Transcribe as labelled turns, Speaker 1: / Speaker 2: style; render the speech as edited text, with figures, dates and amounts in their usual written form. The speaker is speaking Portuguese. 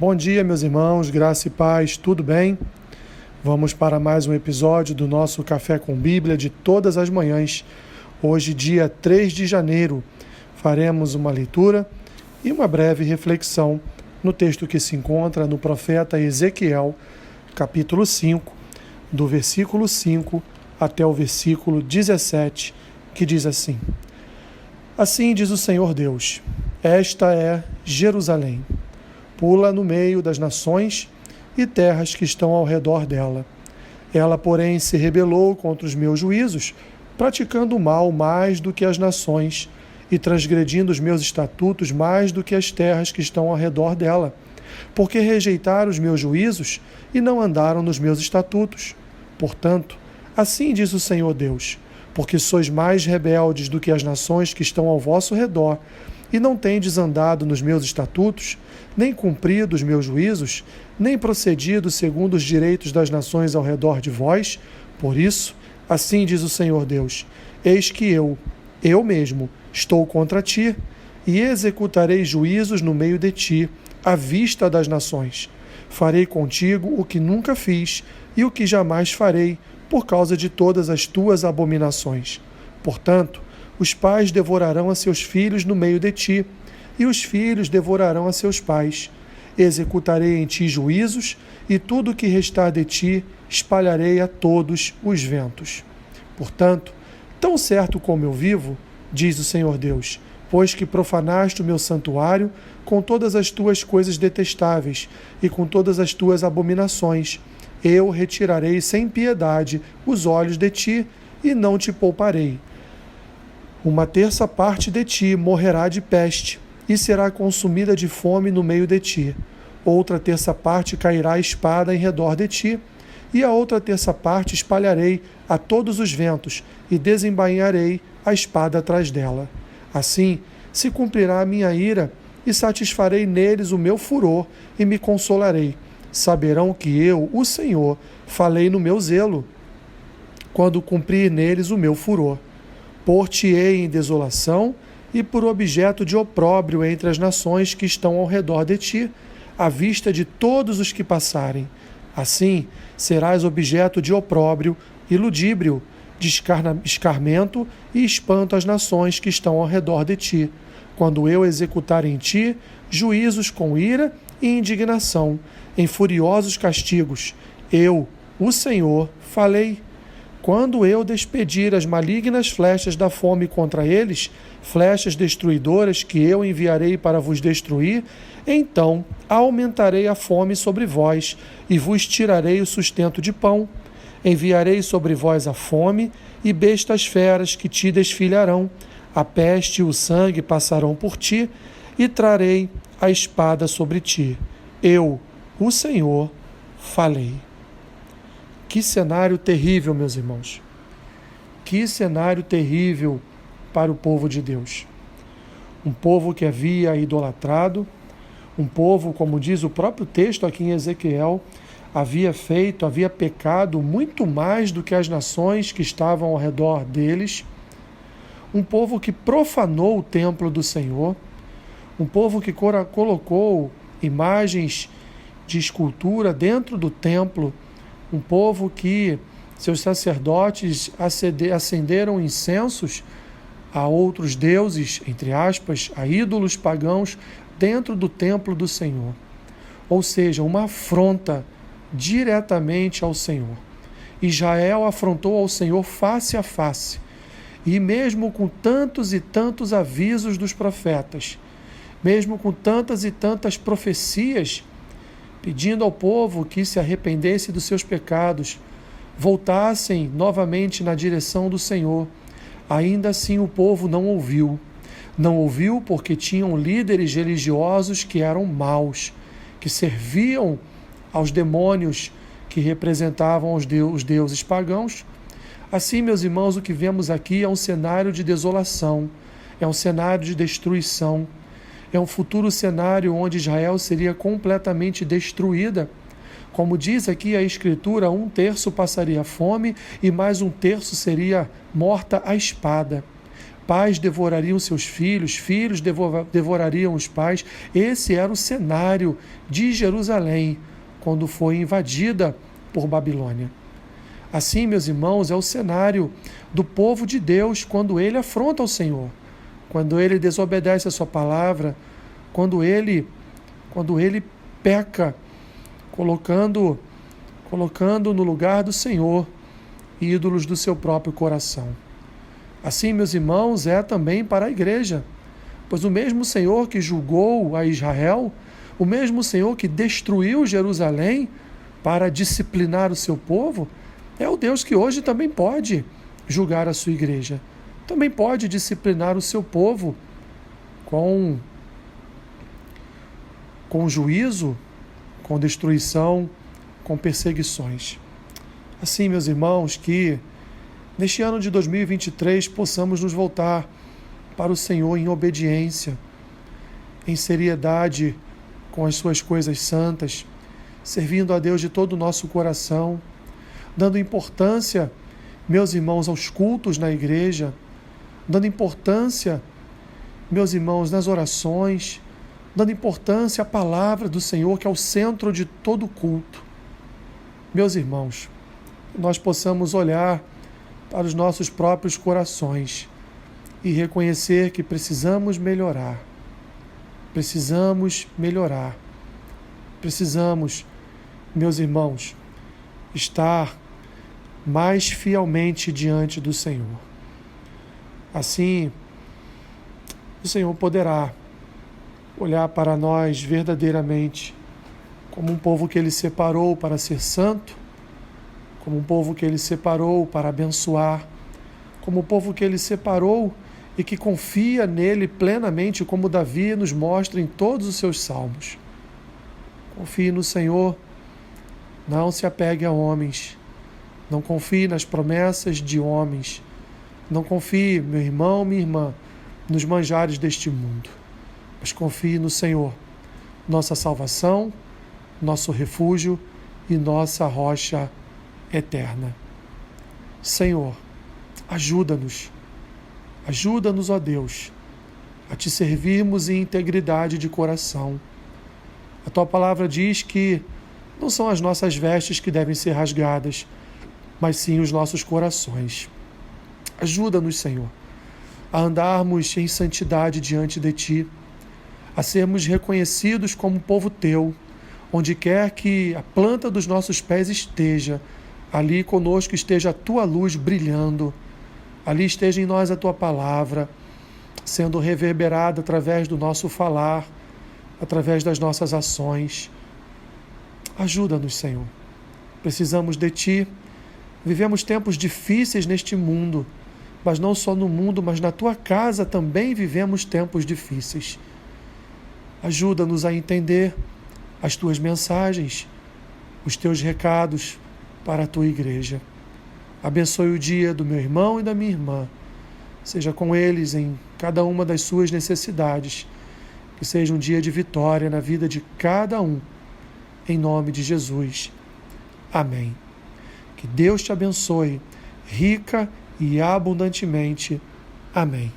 Speaker 1: Bom dia, meus irmãos, graça e paz, tudo bem? Vamos para mais um episódio do nosso Café com Bíblia de todas as manhãs. Hoje, dia 3 de janeiro, faremos uma leitura e uma breve reflexão no texto que se encontra no profeta Ezequiel, capítulo 5, do versículo 5 até o versículo 17, que diz assim: Assim diz o Senhor Deus, esta é Jerusalém. Pula no meio das nações e terras que estão ao redor dela. Ela, porém, se rebelou contra os meus juízos, praticando o mal mais do que as nações e transgredindo os meus estatutos mais do que as terras que estão ao redor dela, porque rejeitaram os meus juízos e não andaram nos meus estatutos. Portanto, assim diz o Senhor Deus, porque sois mais rebeldes do que as nações que estão ao vosso redor, e não tendes andado nos meus estatutos, nem cumprido os meus juízos, nem procedido segundo os direitos das nações ao redor de vós, por isso, assim diz o Senhor Deus, eis que eu mesmo, estou contra ti, e executarei juízos no meio de ti, à vista das nações. Farei contigo o que nunca fiz, e o que jamais farei, por causa de todas as tuas abominações. Portanto, os pais devorarão a seus filhos no meio de ti, e os filhos devorarão a seus pais. Executarei em ti juízos, e tudo o que restar de ti espalharei a todos os ventos. Portanto, tão certo como eu vivo, diz o Senhor Deus, pois que profanaste o meu santuário com todas as tuas coisas detestáveis e com todas as tuas abominações, eu retirarei sem piedade os olhos de ti e não te pouparei. Uma terça parte de ti morrerá de peste, e será consumida de fome no meio de ti. Outra terça parte cairá a espada em redor de ti, e a outra terça parte espalharei a todos os ventos, e desembainharei a espada atrás dela. Assim se cumprirá a minha ira, e satisfarei neles o meu furor, e me consolarei. Saberão que eu, o Senhor, falei no meu zelo, quando cumprir neles o meu furor. Por-te-ei em desolação e por objeto de opróbrio entre as nações que estão ao redor de ti, à vista de todos os que passarem. Assim serás objeto de opróbrio e ludíbrio, de escarmento e espanto às nações que estão ao redor de ti, quando eu executar em ti juízos com ira e indignação, em furiosos castigos. Eu, o Senhor, falei. Quando eu despedir as malignas flechas da fome contra eles, flechas destruidoras que eu enviarei para vos destruir, então aumentarei a fome sobre vós e vos tirarei o sustento de pão. Enviarei sobre vós a fome e bestas feras que te desfilharão. A peste e o sangue passarão por ti e trarei a espada sobre ti. Eu, o Senhor, falei. Que cenário terrível, meus irmãos. Que cenário terrível para o povo de Deus. Um povo que havia idolatrado, um povo, como diz o próprio texto aqui em Ezequiel, havia pecado muito mais do que as nações que estavam ao redor deles. Um povo que profanou o templo do Senhor, um povo que colocou imagens de escultura dentro do templo, um povo que seus sacerdotes acenderam incensos a outros deuses, entre aspas, a ídolos pagãos, dentro do templo do Senhor. Ou seja, uma afronta diretamente ao Senhor. Israel afrontou ao Senhor face a face. E mesmo com tantos e tantos avisos dos profetas, mesmo com tantas e tantas profecias, pedindo ao povo que se arrependesse dos seus pecados, voltassem novamente na direção do Senhor. Ainda assim o povo não ouviu. Não ouviu porque tinham líderes religiosos que eram maus, que serviam aos demônios que representavam os deuses pagãos. Assim, meus irmãos, o que vemos aqui é um cenário de desolação, é um cenário de destruição, é um futuro cenário onde Israel seria completamente destruída. Como diz aqui a Escritura, 1/3 passaria fome e mais 1/3 seria morta à espada. pais devorariam seus filhos, filhos devorariam os pais. Esse era o cenário de Jerusalém quando foi invadida por Babilônia. Assim, meus irmãos, é o cenário do povo de Deus quando ele afronta o Senhor, quando ele desobedece a sua palavra, quando ele peca, colocando no lugar do Senhor ídolos do seu próprio coração. Assim, meus irmãos, é também para a igreja, pois o mesmo Senhor que julgou a Israel, o mesmo Senhor que destruiu Jerusalém para disciplinar o seu povo, é o Deus que hoje também pode julgar a sua igreja, também pode disciplinar o seu povo com juízo, com destruição, com perseguições. Assim, meus irmãos, que neste ano de 2023 possamos nos voltar para o Senhor em obediência, em seriedade com as suas coisas santas, servindo a Deus de todo o nosso coração, dando importância, meus irmãos, aos cultos na igreja, dando importância, meus irmãos, nas orações, dando importância à palavra do Senhor, que é o centro de todo culto. Meus irmãos, nós possamos olhar para os nossos próprios corações e reconhecer que precisamos melhorar. Precisamos, meus irmãos, estar mais fielmente diante do Senhor. Assim, o Senhor poderá olhar para nós verdadeiramente como um povo que Ele separou para ser santo, como um povo que Ele separou para abençoar, como um povo que Ele separou e que confia nele plenamente, como Davi nos mostra em todos os seus salmos. Confie no Senhor, não se apegue a homens, não confie nas promessas de homens, não confie, meu irmão, minha irmã, nos manjares deste mundo, mas confie no Senhor, nossa salvação, nosso refúgio e nossa rocha eterna. Senhor, ajuda-nos, ó Deus, a te servirmos em integridade de coração. A tua palavra diz que não são as nossas vestes que devem ser rasgadas, mas sim os nossos corações. Ajuda-nos, Senhor, a andarmos em santidade diante de ti, a sermos reconhecidos como povo teu, onde quer que a planta dos nossos pés esteja, ali conosco esteja a tua luz brilhando, ali esteja em nós a tua palavra, sendo reverberada através do nosso falar, através das nossas ações. Ajuda-nos, Senhor. Precisamos de ti. Vivemos tempos difíceis neste mundo, mas não só no mundo, mas na tua casa também vivemos tempos difíceis. Ajuda-nos a entender as tuas mensagens, os teus recados para a tua igreja. Abençoe o dia do meu irmão e da minha irmã. Seja com eles em cada uma das suas necessidades. Que seja um dia de vitória na vida de cada um. Em nome de Jesus. Amém. Que Deus te abençoe rica e abundantemente. Amém.